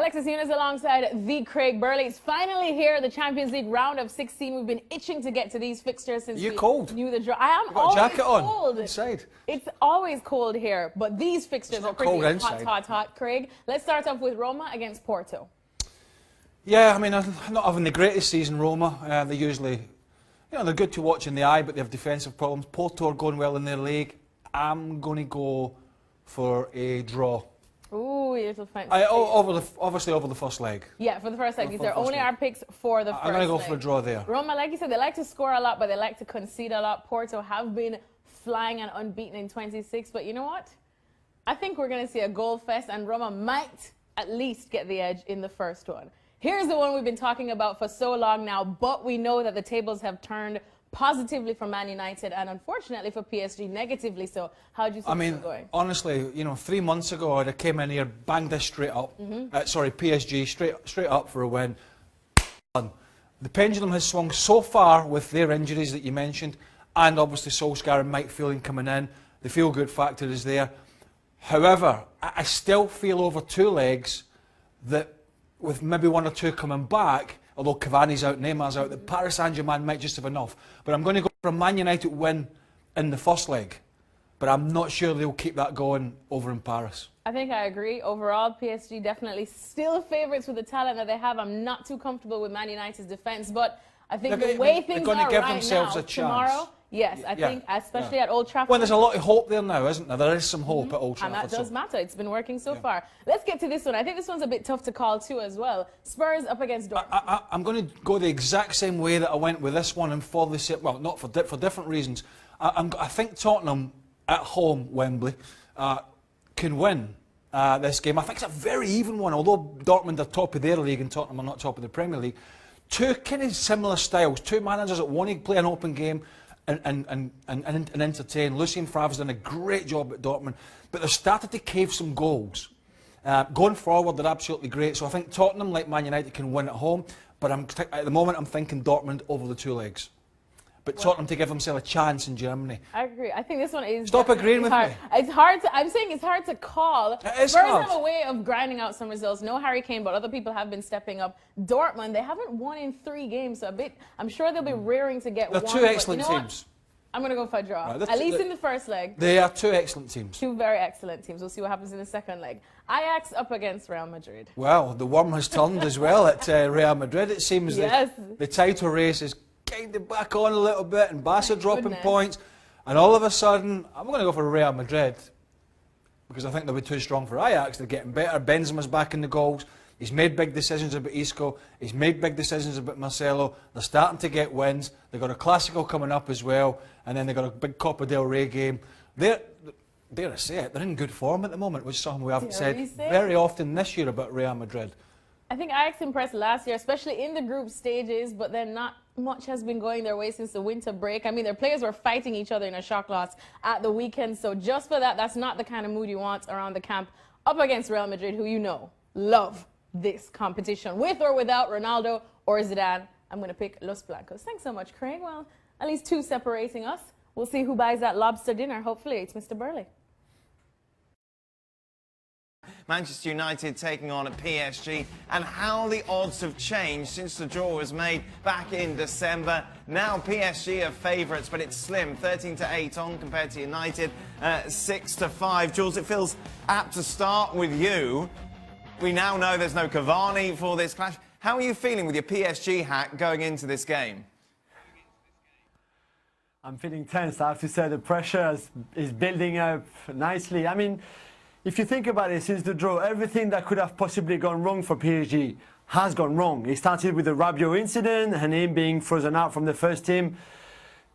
Alexis Nunes alongside the Craig Burley. It's finally here, the Champions League round of 16. We've been itching to get to these fixtures since we knew the draw. I am always jacket cold. On inside. It's always cold here, but these fixtures are pretty hot, Craig. Let's start off with Roma against Porto. Yeah, I mean, I'm not having the greatest season, Roma. They usually, they're good to watch in the eye, but they have defensive problems. Porto are going well in their league. I'm going to go for a draw. Ooh, little fancy. Obviously over the first leg. Yeah, for the first leg. These are only our picks for the first leg. I'm going to go for a draw there. Roma, like you said, they like to score a lot, but they like to concede a lot. Porto have been flying and unbeaten in 26, but you know what? I think we're going to see a goal fest, and Roma might at least get the edge in the first one. Here's the one we've been talking about for so long now, but we know that the tables have turned positively for Man United and unfortunately for PSG negatively. So how do you think it's going? Honestly, 3 months ago I came in here, banged this straight up. PSG straight up for a win. The pendulum has swung so far with their injuries that you mentioned, and obviously Solskjaer and Mike Phelan coming in. The feel-good factor is there. However, I still feel over 2 legs that with maybe 1 or 2 coming back, although Cavani's out, Neymar's out, that Paris Saint-Germain might just have enough. But I'm going to go for a Man United win in the first leg. But I'm not sure they'll keep that going over in Paris. I think I agree. Overall, PSG definitely still favourites with the talent that they have. I'm not too comfortable with Man United's defence, but I think the way things are right now, tomorrow, yes, I think, especially at Old Trafford. Well, there's a lot of hope there now, isn't there? There is some hope at Old Trafford. And that does matter. It's been working so far. Let's get to this one. I think this one's a bit tough to call too as well. Spurs up against Dortmund. I'm going to go the exact same way that I went with this one and for the same, well, not for different reasons. I think Tottenham at home, Wembley, can win this game. I think it's a very even one, although Dortmund are top of their league and Tottenham are not top of the Premier League. 2 kind of similar styles, 2 managers that want to play an open game and entertain. Lucien Favre's done a great job at Dortmund, but they've started to cave some goals. Going forward, they're absolutely great. So I think Tottenham, like Man United, can win at home, but at the moment I'm thinking Dortmund over the 2 legs. But Tottenham to give themselves a chance in Germany. I agree. I think this one is... Stop agreeing with me. It's hard to... I'm saying it's hard to call. It is Spurs hard. have a way of grinding out some results. No Harry Kane, but other people have been stepping up. Dortmund, they haven't won in 3 games, so I'm sure they'll be rearing to get one. They're 2 excellent teams. I'm going to go for a draw. Right, at least in the first leg. They are 2 excellent teams. 2 very excellent teams. We'll see what happens in the second leg. Ajax up against Real Madrid. Well, the worm has turned as well at Real Madrid. It seems that the title race is kind of back on a little bit, and Barca dropping points, and all of a sudden I'm going to go for Real Madrid because I think they'll be too strong for Ajax. They're getting better. Benzema's back in the goals. He's made big decisions about Isco. He's made big decisions about Marcelo. They're starting to get wins. They've got a Clásico coming up as well, and then they've got a big Copa del Rey game. Dare I say it, they're in good form at the moment, which is something we haven't said very often this year about Real Madrid. I think Ajax impressed last year, especially in the group stages, but then not much has been going their way since the winter break. I mean, their players were fighting each other in a shock loss at the weekend, so just for that, that's not the kind of mood you want around the camp up against Real Madrid, who love this competition. With or without Ronaldo or Zidane, I'm going to pick Los Blancos. Thanks so much, Craig. Well, at least 2 separating us. We'll see who buys that lobster dinner. Hopefully, it's Mr. Burley. Manchester United taking on PSG, and how the odds have changed since the draw was made back in December. Now PSG are favourites, but it's slim, 13-8 on compared to United, 6-5. Jules, it feels apt to start with you. We now know there's no Cavani for this clash. How are you feeling with your PSG hat going into this game? I'm feeling tense. I have to say the pressure is building up nicely. I mean, if you think about it, since the draw, everything that could have possibly gone wrong for PSG has gone wrong. It started with the Rabiot incident and him being frozen out from the first team.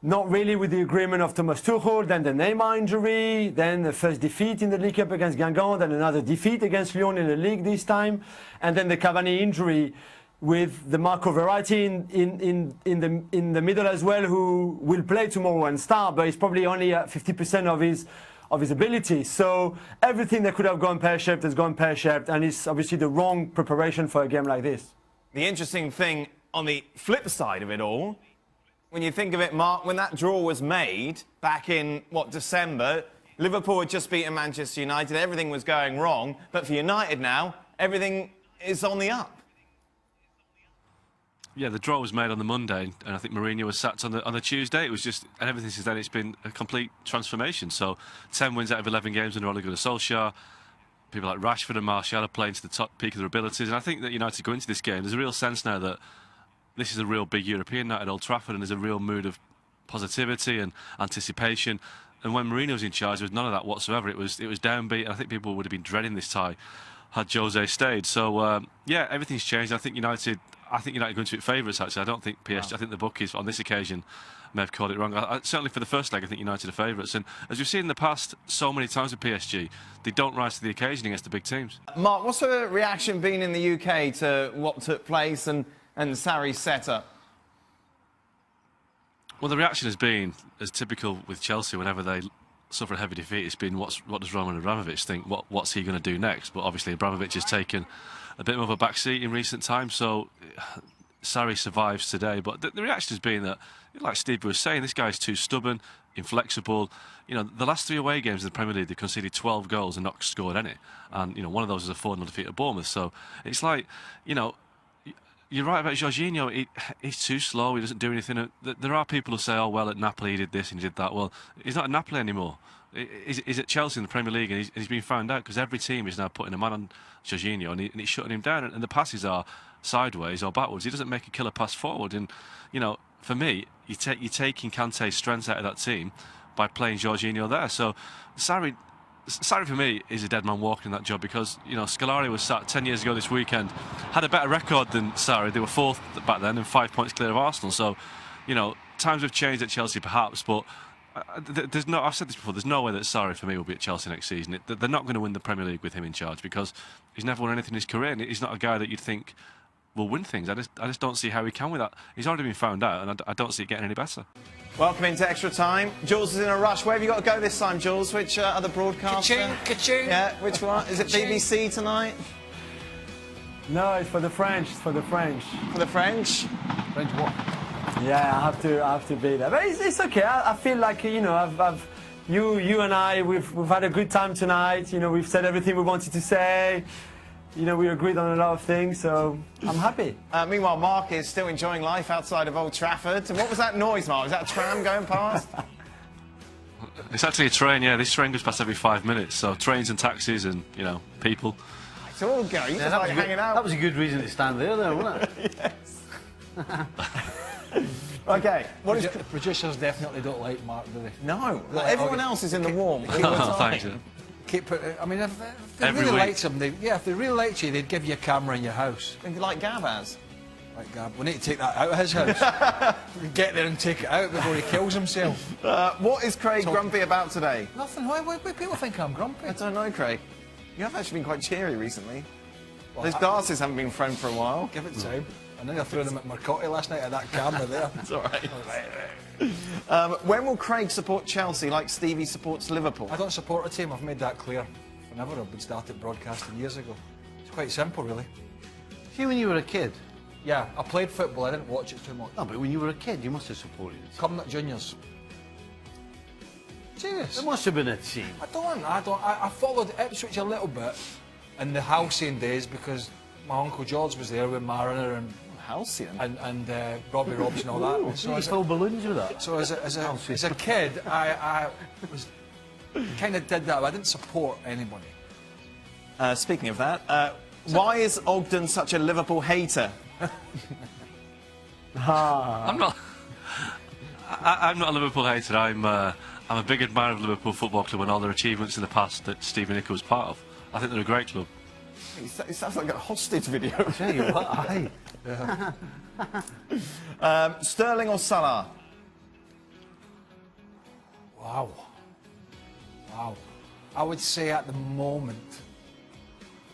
Not really with the agreement of Thomas Tuchel, then the Neymar injury, then the first defeat in the League Cup against Guingamp, then another defeat against Lyon in the league this time, and then the Cavani injury with the Marco Verratti in the middle as well, who will play tomorrow and start, but he's probably only at 50% of his ability. So everything that could have gone pear-shaped has gone pear-shaped, and it's obviously the wrong preparation for a game like this. The interesting thing on the flip side of it all, when you think of it, Mark, when that draw was made back in, December, Liverpool had just beaten Manchester United, everything was going wrong, but for United now, everything is on the up. Yeah, the draw was made on the Monday, and I think Mourinho was sacked on the Tuesday. It was just, and everything since then, it's been a complete transformation. So 10 wins out of 11 games under Ole Gunnar Solskjaer. People like Rashford and Martial are playing to the top peak of their abilities, and I think that United go into this game, there's a real sense now that this is a real big European night at Old Trafford, and there's a real mood of positivity and anticipation. And when Mourinho was in charge, there was none of that whatsoever. It was downbeat, and I think people would have been dreading this tie had Jose stayed. So yeah, everything's changed. I think United go into it favourites, actually. I don't think PSG. I think the bookies on this occasion may have called it wrong. Certainly for the first leg, I think United are favourites. And as we've seen in the past so many times with PSG, they don't rise to the occasion against the big teams. Mark, what's the reaction been in the UK to what took place and Sarri's setup? Well, the reaction has been, as typical with Chelsea, whenever they suffer a heavy defeat, it's been what does Roman Abramovich think? What's he going to do next? But obviously Abramovich has taken a bit more of a backseat in recent times, so Sarri survives today. But the reaction has been that, like Steve was saying, this guy's too stubborn, inflexible. You know, the last 3 away games in the Premier League, they conceded 12 goals and not scored any. And, you know, one of those was a 4-0 defeat at Bournemouth. So it's like, you know, you're right about Jorginho. He's too slow. He doesn't do anything. There are people who say, oh, well, at Napoli he did this and he did that. Well, he's not at Napoli anymore. He's at Chelsea in the Premier League, and he's been found out because every team is now putting a man on Jorginho, and he's shutting him down. And the passes are sideways or backwards. He doesn't make a killer pass forward. And, you know, for me, you're taking Kante's strengths out of that team by playing Jorginho there. So Sarri for me is a dead man walking in that job, because, you know, Scolari was sacked 10 years ago this weekend, had a better record than Sarri. They were 4th back then and 5 points clear of Arsenal. So, you know, times have changed at Chelsea perhaps, but there's no, I've said this before, there's no way that Sarri for me will be at Chelsea next season. They're not going to win the Premier League with him in charge, because he's never won anything in his career, and he's not a guy that you'd think will win things. I just don't see how he can with that. He's already been found out, and I don't see it getting any better. Welcome into extra time. Jules is in a rush. Where have you got to go this time, Jules? Which other broadcaster? Ka-ching. Yeah, which one? Is it BBC tonight? No, it's for the French. It's for the French. For the French? French what? Yeah, I have to be there. But it's okay. I feel like, you know, you and I, we've had a good time tonight. You know, we've said everything we wanted to say. You know, we agreed on a lot of things, so I'm happy. Meanwhile, Mark is still enjoying life outside of Old Trafford. And what was that noise, Mark? Was that a tram going past? It's actually a train, yeah. This train goes past every 5 minutes. So trains and taxis and, you know, people. It's all going. Just like hanging out. That was a good reason to stand there, though, wasn't it? Yes. Okay. What is... The producers definitely don't like Mark, do they? No. Everyone else is in the warm all the time. Thanks. I mean, if they really liked him, if they really liked you, they'd give you a camera in your house. Like Gavaz. Like Gab, we need to take that out of his house. Get there and take it out before he kills himself. What is Craig grumpy about today? Nothing. Why people think I'm grumpy? I don't know, Craig. You have actually been quite cheery recently. Well, Those glasses haven't been thrown for a while. Give it time. I know I threw them at Marcotti last night at that camera there. It's all right. When will Craig support Chelsea like Stevie supports Liverpool? I don't support a team. I've made that clear. Whenever I've been started broadcasting years ago. It's quite simple, really. See, when you were a kid? Yeah, I played football. I didn't watch it too much. No, but when you were a kid, you must have supported it. Cumnock Juniors. Serious? There must have been a team. I followed Ipswich a little bit in the halcyon days because my Uncle George was there with Mariner and Halcyon? and Robbie Robson and all that. Ooh, so you fill balloons with that? So as a kid, I was kind of did that, but I didn't support anybody. Speaking of that, why is Ogden such a Liverpool hater? I'm not a Liverpool hater. I'm a big admirer of Liverpool Football Club and all their achievements in the past that Stevie Nicol was part of. I think they're a great club. It sounds like a hostage video. Tell you what, aye. Sterling or Salah? Wow. I would say at the moment,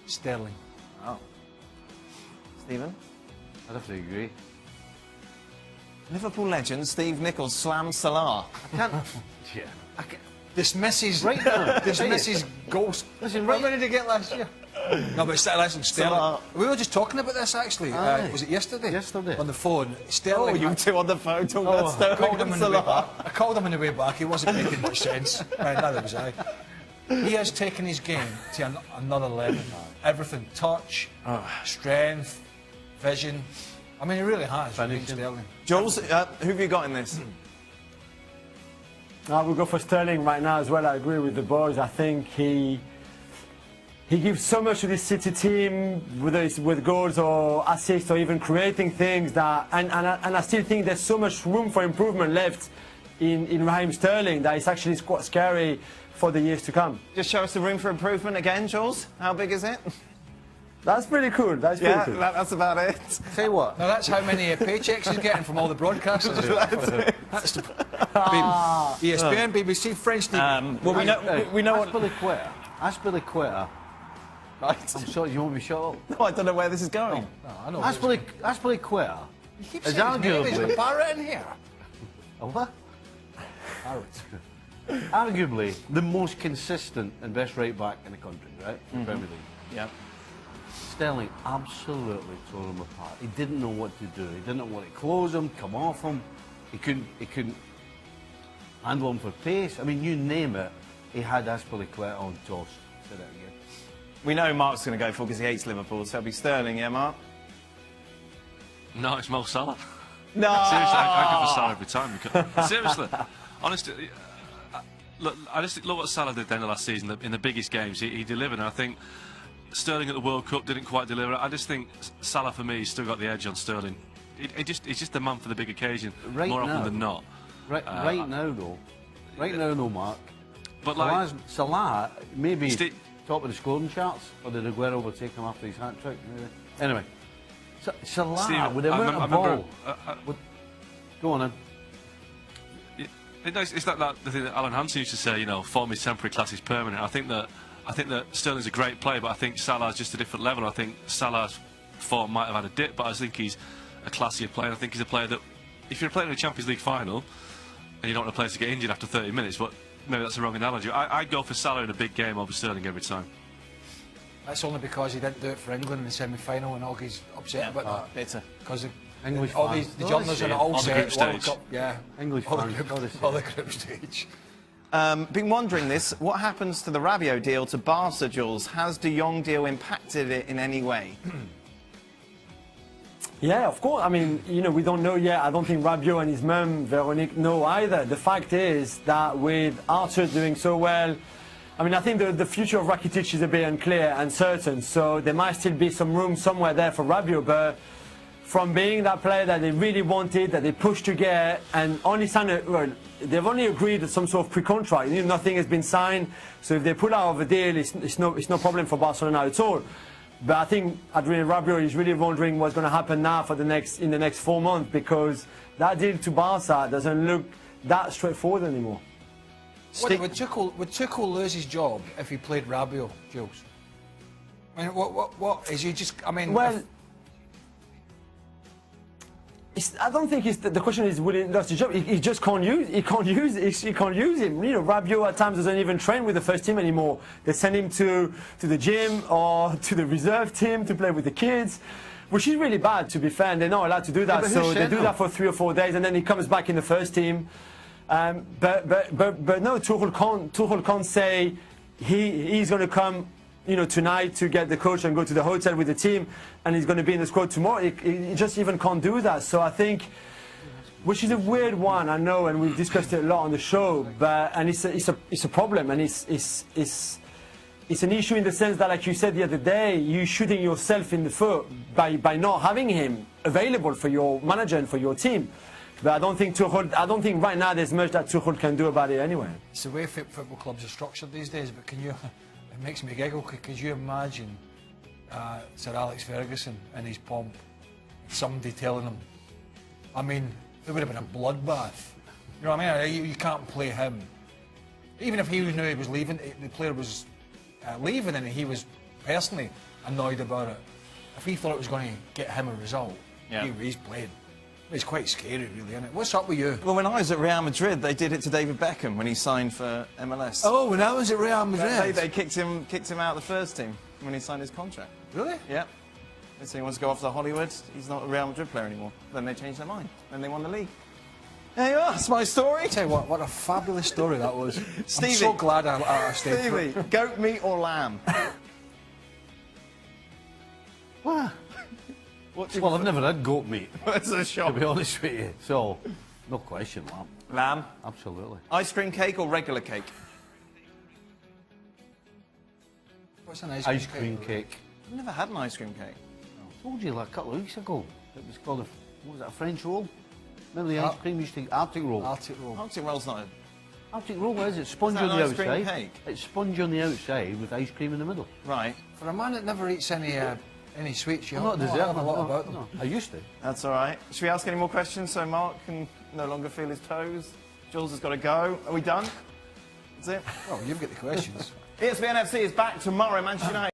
Sterling. Oh. Stephen? I'd have to agree. Liverpool legend Steve Nicol slams Salah. Yeah. Dismisses Ghost. Listen, How many did he get last year? No, but listen, Sterling. Salah. We were just talking about this actually. Was it yesterday? Yesterday. On the phone. Sterling. You two on the phone talking about I called Sterling him and on the way Salah. back. I called him on the way back. He wasn't making much sense. Neither was I. He has taken his game to another level. Everything, touch, strength, vision. I mean, he really has. Sterling. Jules, who have you got in this? I will go for Sterling right now as well. I agree with the boys. I think he gives so much to this City team, whether it's with goals or assists or even creating things that, and I still think there's so much room for improvement left in Raheem Sterling that it's actually quite scary for the years to come. Just show us the room for improvement again, Jules. How big is it? That's pretty cool. That's pretty cool. That's about it. Tell you what. Now that's how many paychecks he's getting from all the broadcasters. That's the ESPN, BBC, French TV. Well, we know what. Aspilicueta. Right. I'm sorry, you want me to shut up? No, I don't know where this is going. No, I know. Aspilicueta You keep is saying his name. Is arguably. a parrot in here? A what? Arguably the most consistent and best right back in the country, right? In the Premier League. Yeah. Sterling absolutely tore him apart. He didn't know what to do. He didn't know what to close him, come off him. He couldn't handle him for pace. I mean, you name it, he had Aspilicueta on toast. Say that again. We know Mark's going to go for because he hates Liverpool, so it'll be Sterling, yeah, Mark? No, it's Mo Salah. No! Seriously, I go for Salah every time. Because, seriously, honestly, look, I just look what Salah did at the end of last season in the biggest games. He delivered, and I think Sterling at the World Cup didn't quite deliver. I just think Salah, for me, still got the edge on Sterling. He's just the man for the big occasion, Right more now. often than not. Right now, though, Mark. But like, Salah maybe top of the scoring charts, or did Aguero overtake him after his hat trick? Maybe. Anyway, Salah Steve, with the I amount of remember, ball. Go on then. It's like the thing that Alan Hansen used to say, you know, form is temporary, class is permanent. I think that Sterling's a great player, but I think Salah's just a different level. I think Salah's form might have had a dip, but I think he's a classier player. I think he's a player that, if you're playing in a Champions League final and you don't want a player to get injured after 30 minutes, but maybe that's the wrong analogy. I'd go for Salah in a big game over Sterling every time. That's only because he didn't do it for England in the semi-final, and Oggy's upset about that. Bitter. Because English all fans. the journalists are all On the set. group World stage. Cup, yeah. English All the fans, gotta group, say. all the group stage. Been wondering this. What happens to the Rabiot deal to Barca, Jules? Has De Jong deal impacted it in any way? Yeah, of course. I mean, you know, we don't know yet. I don't think Rabiot and his mum, Veronique, know either. The fact is that with Arthur doing so well, I mean, I think the future of Rakitic is a bit unclear, uncertain, so there might still be some room somewhere there for Rabiot, but from being that player that they really wanted, that they pushed to get, and only signed, well, they've only agreed some sort of pre-contract. You know, nothing has been signed, so if they pull out of a deal, it's no problem for Barcelona at all. But I think Adrien Rabiot is really wondering what's going to happen now in the next 4 months, because that deal to Barca doesn't look that straightforward anymore. Would Tuchel lose his job if he played Rabiot, Jules? I mean, what is he just? I mean, Well, I don't think the question is will he lose his job. He just can't use. He can't use him. You know, Rabiot at times doesn't even train with the first team anymore. They send him to the gym or to the reserve team to play with the kids, which is really bad, to be fair. And they're not allowed to do that, but so who they said do that? that for 3 or 4 days, and then he comes back in the first team. But no, Tuchel can't say he's going to come, you know, tonight to get the coach and go to the hotel with the team, and he's going to be in the squad tomorrow. He just even can't do that. So I think, which is a weird one, I know, and we've discussed it a lot on the show. And it's a problem, and it's an issue in the sense that, like you said the other day, you're shooting yourself in the foot by not having him available for your manager and for your team. But I don't think right now there's much that Tuchel can do about it anyway. it's the way football clubs are structured these days. But can you? It makes me giggle. Could you imagine Sir Alex Ferguson in his pomp, somebody telling him? I mean, it would have been a bloodbath. You know what I mean? You can't play him. Even if he knew he was leaving, the player was leaving, and he was personally annoyed about it. If he thought it was going to get him a result, he's playing. It's quite scary, really, isn't it? What's up with you? Well, when I was at Real Madrid, they did it to David Beckham when he signed for MLS. Oh, when I was at Real Madrid. They kicked him out of the first team when he signed his contract. Really? Yeah. They said he wants to go off to Hollywood. He's not a Real Madrid player anymore. Then they changed their mind. Then they won the league. There you are. That's my story. Tell you what a fabulous story that was. Stevie. I'm so glad I stayed for it. Stevie, goat meat or lamb? What? What do you Well, I've never had goat meat, That's a to shock. be honest with you. So, no question, lamb. Lamb. Absolutely. Ice cream cake or regular cake? What's an Ice cream cake. I've never had an ice cream cake. I told you like a couple of weeks ago. It was called what was it, a French roll? Remember the ice cream used to Arctic roll? Arctic roll. Arctic roll's not a... Arctic roll, what is it? Sponge Is that on the an ice cream outside. cake? It's sponge on the outside with ice cream in the middle. Right. For a man that never eats any sweets, you I'm not a know dessert. a lot about them. No, I used to. That's all right. Should we ask any more questions so Mark can no longer feel his toes? Jules has got to go. Are we done? That's it. Well, you've got the questions. ESPN FC is back tomorrow, Manchester United.